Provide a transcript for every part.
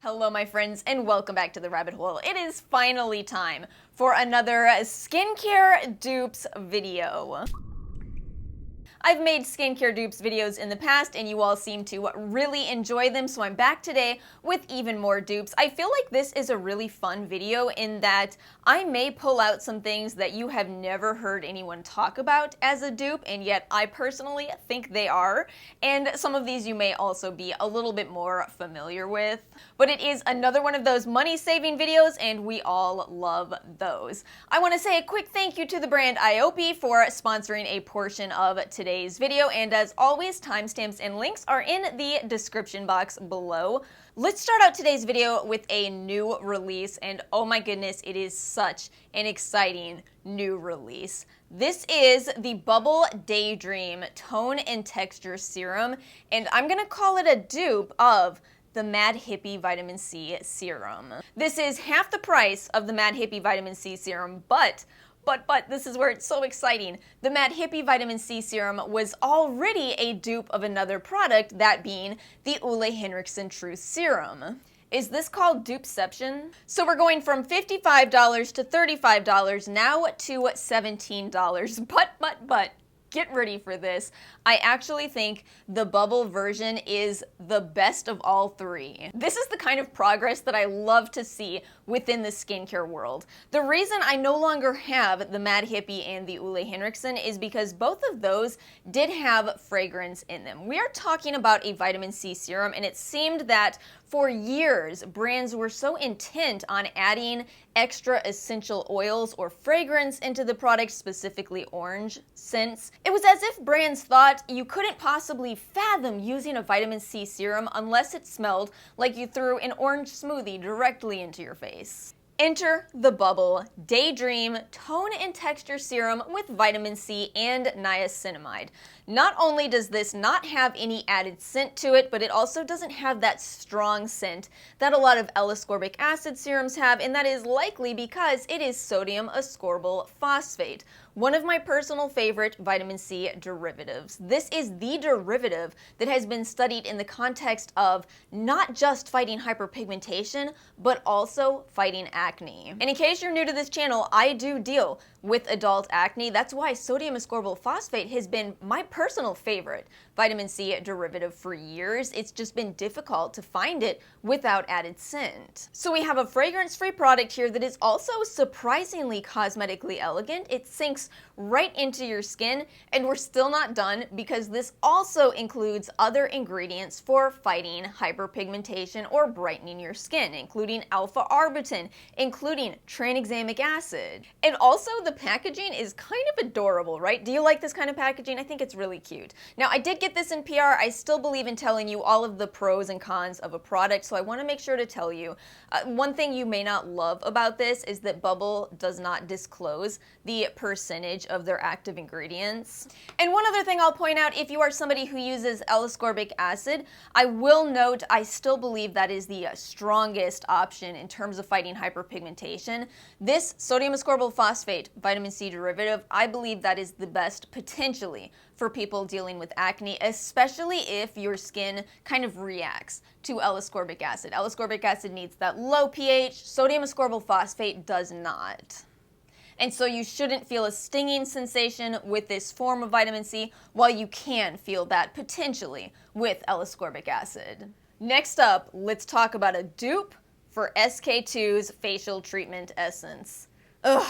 Hello my friends and welcome back to the rabbit hole. It is finally time for another skincare dupes video. I've made skincare dupes videos in the past and you all seem to really enjoy them, so I'm back today with even more dupes. I feel like this is a really fun video in that I may pull out some things that you have never heard anyone talk about as a dupe, and yet I personally think they are, and some of these you may also be a little bit more familiar with. But it is another one of those money-saving videos, and we all love those. I want to say a quick thank you to the brand IOPE for sponsoring a portion of today's video, and as always, timestamps and links are in the description box below. Let's start out today's video with a new release, and oh my goodness, it is such an exciting new release. This is the Bubble Daydream Tone and Texture Serum, and I'm gonna call it a dupe of the Mad Hippie Vitamin C Serum. This is half the price of the Mad Hippie Vitamin C Serum, but this is where it's so exciting. The Mad Hippie Vitamin C Serum was already a dupe of another product, that being the Ole Henriksen True Serum. Is this called dupeception? So we're going from $55 to $35 now to $17, but get ready for this. I actually think the bubble version is the best of all three. This is the kind of progress that I love to see within the skincare world. The reason I no longer have the Mad Hippie and the Ole Henriksen is because both of those did have fragrance in them. We are talking about a vitamin C serum, and it seemed that for years, brands were so intent on adding extra essential oils or fragrance into the product, specifically orange scents. It was as if brands thought you couldn't possibly fathom using a vitamin C serum unless it smelled like you threw an orange smoothie directly into your face. Enter the Bubble Daydream Tone and Texture Serum with vitamin C and niacinamide. Not only does this not have any added scent to it, but it also doesn't have that strong scent that a lot of L-ascorbic acid serums have, and that is likely because it is sodium ascorbyl phosphate, one of my personal favorite vitamin C derivatives. This is the derivative that has been studied in the context of not just fighting hyperpigmentation, but also fighting acne. And in case you're new to this channel, I do deal with adult acne. That's why sodium ascorbyl phosphate has been my personal favorite vitamin C derivative for years. It's just been difficult to find it without added scent. So we have a fragrance-free product here that is also surprisingly cosmetically elegant. It sinks right into your skin, and we're still not done because this also includes other ingredients for fighting hyperpigmentation or brightening your skin, including alpha-arbutin, including tranexamic acid. And also the packaging is kind of adorable, right? Do you like this kind of packaging? I think it's really cute. Now, I did get this in PR. I still believe in telling you all of the pros and cons of a product, so I want to make sure to tell you. One thing you may not love about this is that Bubble does not disclose the percentage of their active ingredients. And one other thing I'll point out, if you are somebody who uses L-ascorbic acid, I will note I still believe that is the strongest option in terms of fighting hyperpigmentation. This sodium ascorbyl phosphate vitamin C derivative, I believe that is the best potentially for people dealing with acne, especially if your skin kind of reacts to L-ascorbic acid. L-ascorbic acid needs that low pH, sodium ascorbyl phosphate does not. And so you shouldn't feel a stinging sensation with this form of vitamin C, while you can feel that potentially with L-ascorbic acid. Next up, let's talk about a dupe for SK2's Facial Treatment Essence. Ugh.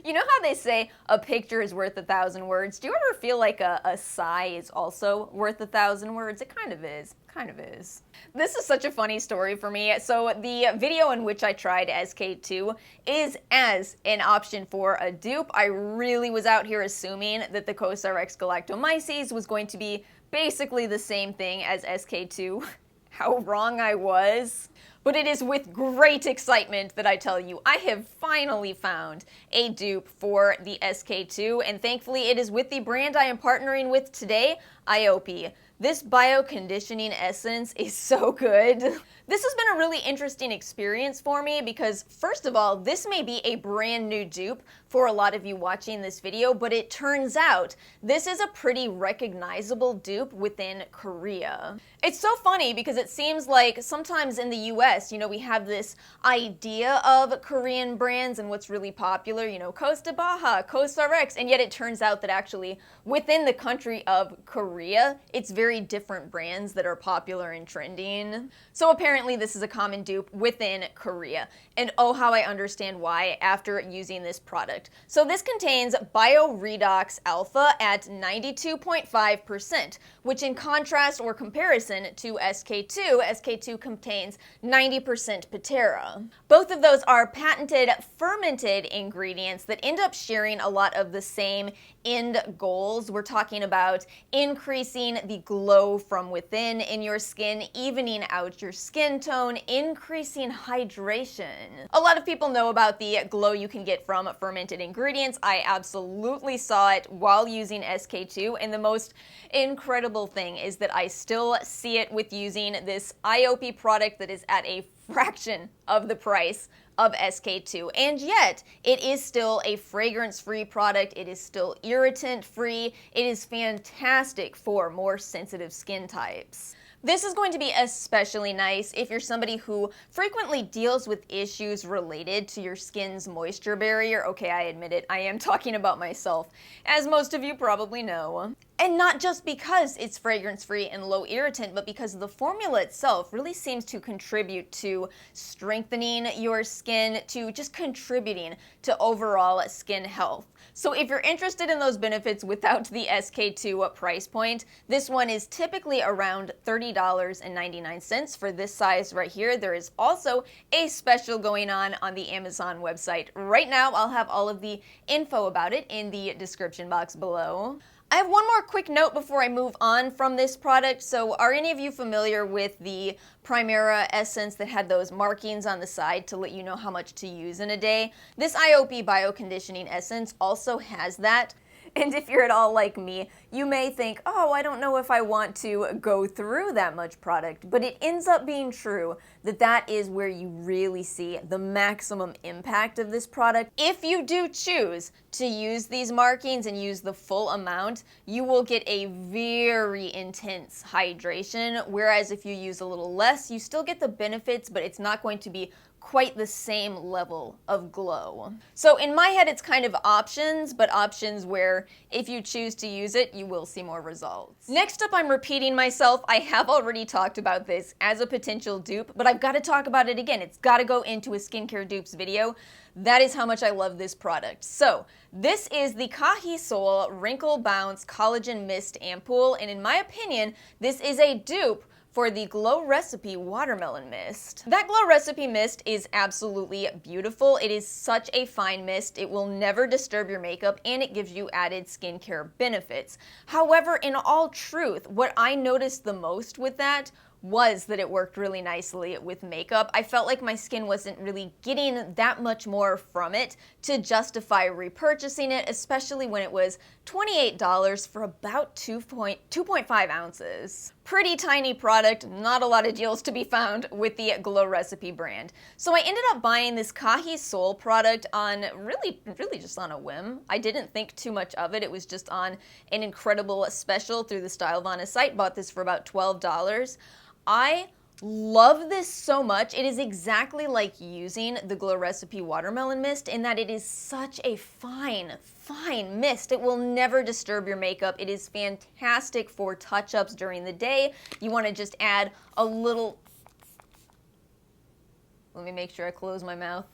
You know how they say a picture is worth 1,000 words? Do you ever feel like a sigh is also worth 1,000 words? It kind of is. Kind of is. This is such a funny story for me. So the video in which I tried SK2 is as an option for a dupe. I really was out here assuming that the Cosrx galactomyces was going to be basically the same thing as SK2. How wrong I was. But it is with great excitement that I tell you I have finally found a dupe for the SK2, and thankfully it is with the brand I am partnering with today, IOPE. This bioconditioning essence is so good. This has been a really interesting experience for me because, first of all, this may be a brand new dupe for a lot of you watching this video, but it turns out this is a pretty recognizable dupe within Korea. It's so funny because it seems like sometimes in the US, we have this idea of Korean brands and what's really popular, Costa Baja, Costa Rex, and yet it turns out that actually within the country of Korea, it's very different brands that are popular and trending. So apparently this is a common dupe within Korea. And oh, how I understand why after using this product. So this contains Bioredox Alpha at 92.5%, which in contrast or comparison to SK2 contains 90% Pitera. Both of those are patented fermented ingredients that end up sharing a lot of the same end goals. We're talking about increasing the glow from within in your skin, evening out your skin tone, increasing hydration. A lot of people know about the glow you can get from fermented ingredients. I absolutely saw it while using SK2, and the most incredible thing is that I still see it with using this IOPE product that is at a fraction of the price of SK2, and yet it is still a fragrance-free product. It is still irritant-free. It is fantastic for more sensitive skin types. This is going to be especially nice if you're somebody who frequently deals with issues related to your skin's moisture barrier. Okay, I admit it, I am talking about myself, as most of you probably know. And not just because it's fragrance-free and low irritant, but because the formula itself really seems to contribute to strengthening your skin, to just contributing to overall skin health. So if you're interested in those benefits without the SK2 price point, this one is typically around $30.99 for this size right here. There is also a special going on the Amazon website right now. I'll have all of the info about it in the description box below. I have one more quick note before I move on from this product. So are any of you familiar with the Primera essence that had those markings on the side to let you know how much to use in a day? This IOPE Bio Conditioning Essence also has that. And if you're at all like me, you may think, oh, I don't know if I want to go through that much product, but it ends up being true that that is where you really see the maximum impact of this product. If you do choose to use these markings and use the full amount, you will get a very intense hydration, whereas if you use a little less, you still get the benefits, but it's not going to be quite the same level of glow. So in my head, it's kind of options, but options where if you choose to use it, you will see more results. Next up, I'm repeating myself. I have already talked about this as a potential dupe, but I've got to talk about it again. It's got to go into a skincare dupes video. That is how much I love this product. So this is the Kahi Soul Wrinkle Bounce Collagen Mist Ampoule, and in my opinion, this is a dupe for the Glow Recipe Watermelon Mist. That Glow Recipe mist is absolutely beautiful. It is such a fine mist. It will never disturb your makeup, and it gives you added skincare benefits. However, in all truth, what I noticed the most with that was that it worked really nicely with makeup. I felt like my skin wasn't really getting that much more from it to justify repurchasing it, especially when it was $28 for about 2.5 ounces. Pretty tiny product, not a lot of deals to be found with the Glow Recipe brand. So I ended up buying this Kahi Soul product on really just on a whim. I didn't think too much of it. It was just on an incredible special through the Stylevana site. Bought this for about $12. I love this so much. It is exactly like using the Glow Recipe Watermelon Mist in that it is such a fine mist. It will never disturb your makeup. It is fantastic for touch-ups during the day. You want to just add a little... Let me make sure I close my mouth.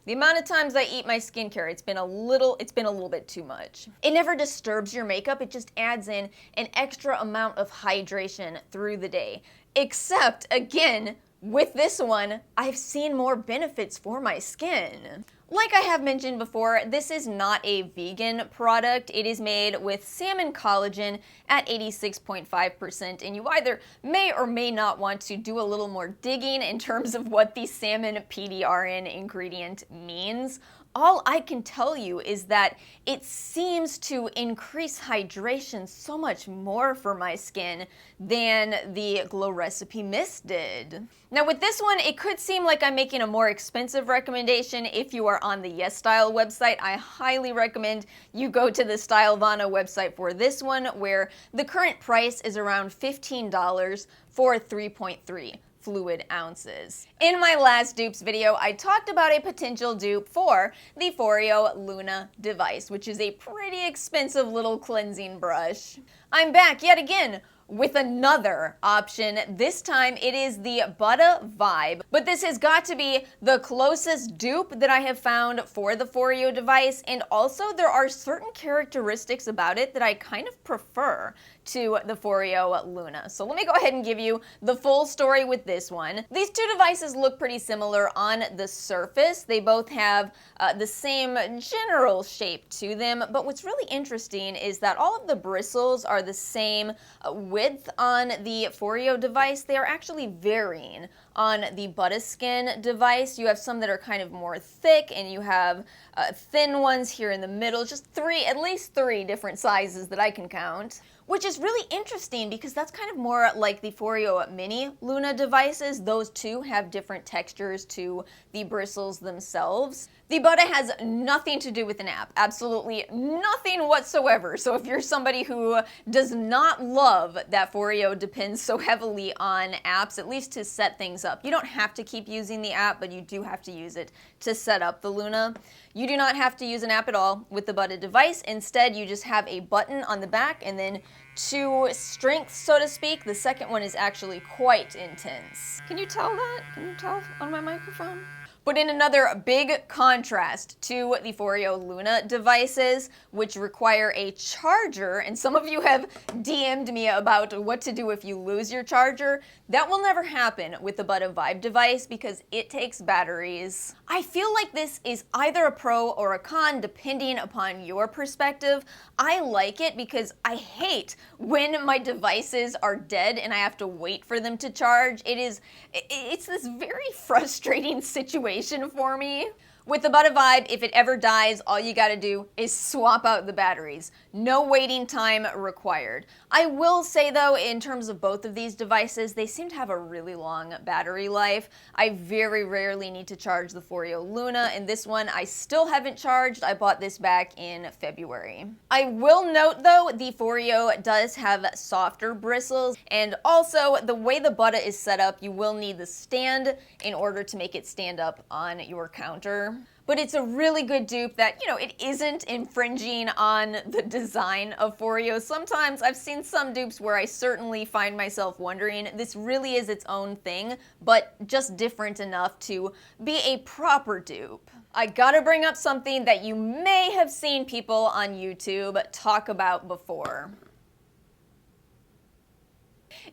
The amount of times I eat my skincare, it's been a little bit too much. It never disturbs your makeup, it just adds in an extra amount of hydration through the day. Except, again, with this one, I've seen more benefits for my skin. Like I have mentioned before, this is not a vegan product. It is made with salmon collagen at 86.5%, and you either may or may not want to do a little more digging in terms of what the salmon PDRN ingredient means. all I can tell you is that it seems to increase hydration so much more for my skin than the Glow Recipe Mist did. Now with this one, it could seem like I'm making a more expensive recommendation if you are on the Yes Style website. I highly recommend you go to the Stylevana website for this one, where the current price is around $15 for 3.3 fluid ounces. In my last dupes video, I talked about a potential dupe for the Foreo Luna device, which is a pretty expensive little cleansing brush. I'm back yet again with another option. This time it is the Buttah Vibe, but this has got to be the closest dupe that I have found for the Foreo device, and also there are certain characteristics about it that I kind of prefer to the Foreo Luna. So let me go ahead and give you the full story with this one. These two devices look pretty similar on the surface. They both have the same general shape to them, but what's really interesting is that all of the bristles are the same width on the Foreo device. They are actually varying on the Buttah Skin device. You have some that are kind of more thick, and you have thin ones here in the middle. Just at least three different sizes that I can count. Which is really interesting because that's kind of more like the Foreo Mini Luna devices. Those two have different textures to the bristles themselves. The Buttah has nothing to do with an app, absolutely nothing whatsoever. So if you're somebody who does not love that Foreo depends so heavily on apps, at least to set things up. You don't have to keep using the app, but you do have to use it to set up the Luna. You do not have to use an app at all with the Buttah device. Instead, you just have a button on the back and then two strengths, so to speak. The second one is actually quite intense. Can you tell that? Can you tell on my microphone? But in another big contrast to the Foreo Luna devices, which require a charger, and some of you have DM'd me about what to do if you lose your charger, that will never happen with the Buttah Vibe device because it takes batteries. I feel like this is either a pro or a con depending upon your perspective. I like it because I hate when my devices are dead and I have to wait for them to charge. It's this very frustrating situation for me. With the Buttah Vibe, if it ever dies, all you gotta do is swap out the batteries. No waiting time required. I will say though, in terms of both of these devices, they seem to have a really long battery life. I very rarely need to charge the Foreo Luna, and this one I still haven't charged. I bought this back in February. I will note though, the Foreo does have softer bristles, and also the way the Buttah is set up, you will need the stand in order to make it stand up on your counter. But it's a really good dupe that, it isn't infringing on the design of Foreo. Sometimes I've seen some dupes where I certainly find myself wondering, this really is its own thing, but just different enough to be a proper dupe. I gotta bring up something that you may have seen people on YouTube talk about before.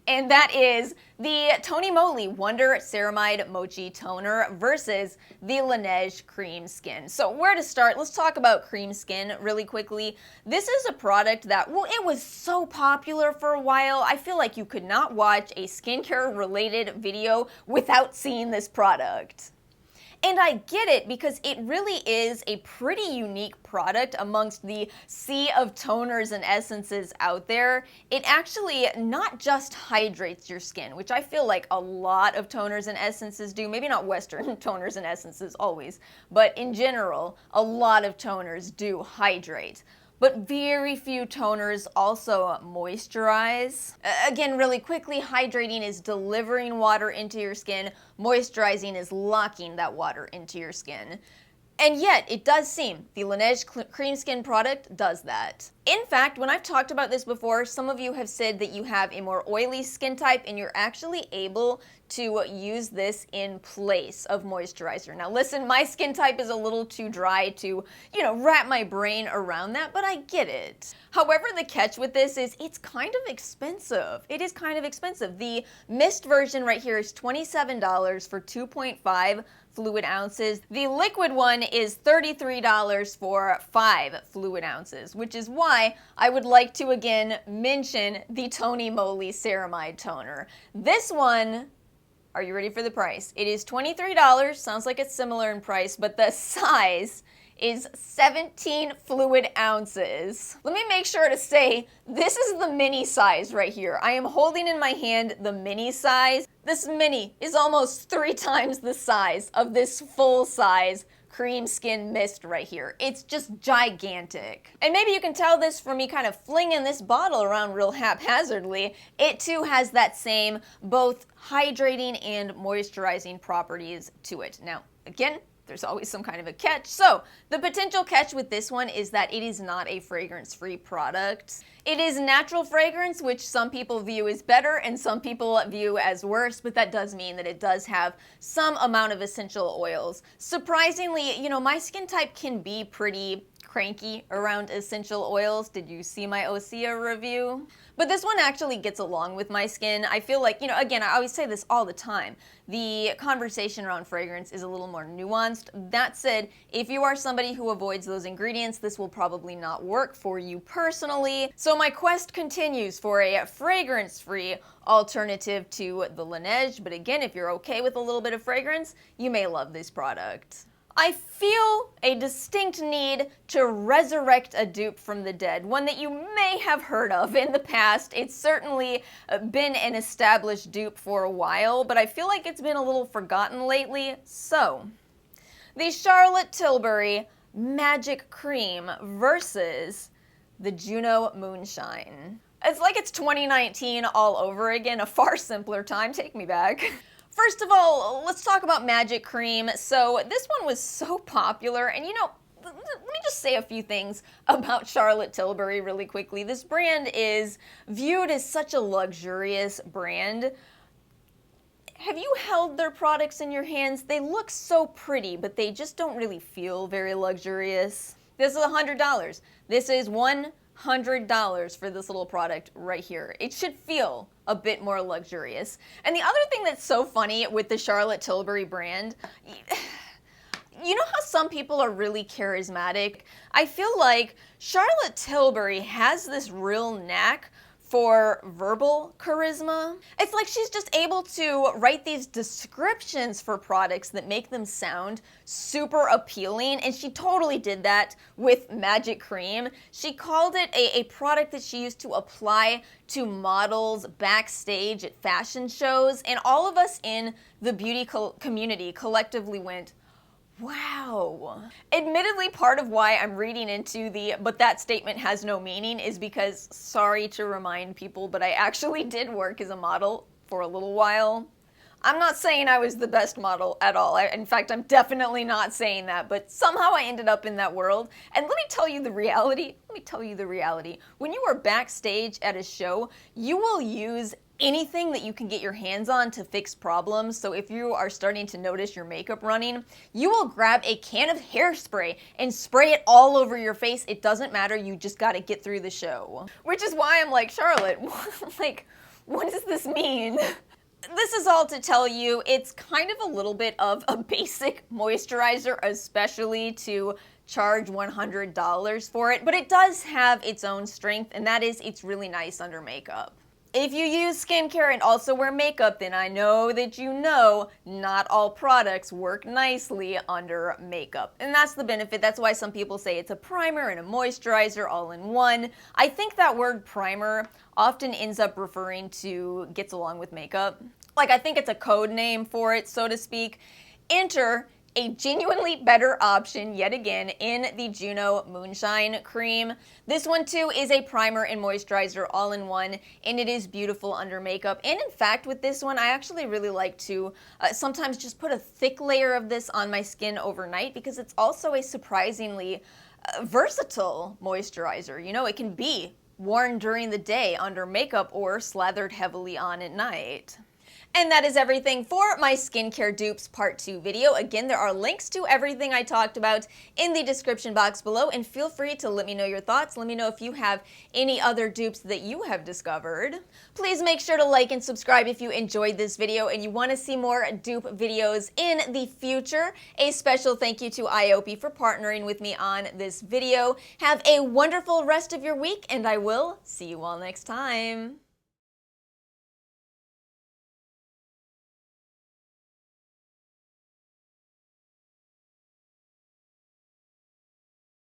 And that is the Tonymoly Wonder Ceramide Mocchi Toner versus the Laneige Cream Skin. So where to start? Let's talk about Cream Skin really quickly. This is a product that, it was so popular for a while. I feel like you could not watch a skincare related video without seeing this product. And I get it because it really is a pretty unique product amongst the sea of toners and essences out there. It actually not just hydrates your skin, which I feel like a lot of toners and essences do. Maybe not Western toners and essences always, but in general, a lot of toners do hydrate. But very few toners also moisturize. Again, really quickly, hydrating is delivering water into your skin. Moisturizing is locking that water into your skin. And yet, it does seem the Laneige Cream Skin product does that. In fact, when I've talked about this before, some of you have said that you have a more oily skin type and you're actually able to use this in place of moisturizer. Now listen, my skin type is a little too dry to, wrap my brain around that, but I get it. However, the catch with this is it's kind of expensive. It is kind of expensive. The mist version right here is $27 for 2.5 fluid ounces. The liquid one is $33 for 5 fluid ounces, which is why I would like to again mention the Tonymoly Ceramide Toner. This one, are you ready for the price? It is $23, sounds like it's similar in price, but the size is 17 fluid ounces. Let me make sure to say, this is the mini size right here. I am holding in my hand the mini size. This mini is almost 3 times the size of this full size cream skin mist right here. It's just gigantic. And maybe you can tell this from me kind of flinging this bottle around real haphazardly. It too has that same both hydrating and moisturizing properties to it. Now, again, there's always some kind of a catch. So the potential catch with this one is that it is not a fragrance-free product. It is natural fragrance, which some people view as better and some people view as worse, but that does mean that it does have some amount of essential oils. Surprisingly, you know, my skin type can be pretty cranky around essential oils. Did you see my Osea review? But this one actually gets along with my skin. I feel like, you know, again, I always say this all the time. The conversation around fragrance is a little more nuanced. That said, if you are somebody who avoids those ingredients, this will probably not work for you personally. So my quest continues for a fragrance-free alternative to the Laneige. But again, if you're okay with a little bit of fragrance, you may love this product. I feel a distinct need to resurrect a dupe from the dead, one that you may have heard of in the past. It's certainly been an established dupe for a while, but I feel like it's been a little forgotten lately. So, the Charlotte Tilbury Magic Cream versus the Juno Moonshine. It's like it's 2019 all over again, a far simpler time. Take me back. First of all, let's talk about Magic Cream. So this one was so popular, and you know, let me just say a few things about Charlotte Tilbury really quickly. This brand is viewed as such a luxurious brand. Have you held their products in your hands? They look so pretty, but they just don't really feel very luxurious. This is $100. This is $100 for this little product right here. It should feel a bit more luxurious. And the other thing that's so funny with the Charlotte Tilbury brand, you know how some people are really charismatic? I feel like Charlotte Tilbury has this real knack for verbal charisma. It's like she's just able to write these descriptions for products that make them sound super appealing, and she totally did that with Magic Cream. She called it a product that she used to apply to models backstage at fashion shows, and all of us in the beauty community collectively went, wow. Admittedly, part of why I'm reading into the "but that statement has no meaning" is because, sorry to remind people, but I actually did work as a model for a little while. I'm not saying I was the best model at all. In fact, I'm definitely not saying that, but somehow I ended up in that world. And let me tell you the reality. When you are backstage at a show, you will use anything that you can get your hands on to fix problems. So if you are starting to notice your makeup running, you will grab a can of hairspray and spray it all over your face. It doesn't matter, you just gotta get through the show. Which is why I'm like, Charlotte, like, what does this mean? This is all to tell you it's kind of a little bit of a basic moisturizer, especially to charge $100 for it, but it does have its own strength, and that is it's really nice under makeup. If you use skincare and also wear makeup, then I know that you know not all products work nicely under makeup. And that's the benefit. That's why some people say it's a primer and a moisturizer all in one. I think that word primer often ends up referring to gets along with makeup. Like, I think it's a code name for it, so to speak. Enter a genuinely better option yet again in the Juno Moonshine Cream. This one too is a primer and moisturizer all in one, and it is beautiful under makeup. And in fact, with this one, I actually really like to sometimes just put a thick layer of this on my skin overnight, because it's also a surprisingly versatile moisturizer. You know, it can be worn during the day under makeup or slathered heavily on at night. And that is everything for my skincare dupes part 2 video. Again, there are links to everything I talked about in the description box below, and feel free to let me know your thoughts. Let me know if you have any other dupes that you have discovered. Please make sure to like and subscribe if you enjoyed this video and you want to see more dupe videos in the future. A special thank you to IOPE for partnering with me on this video. Have a wonderful rest of your week, and I will see you all next time.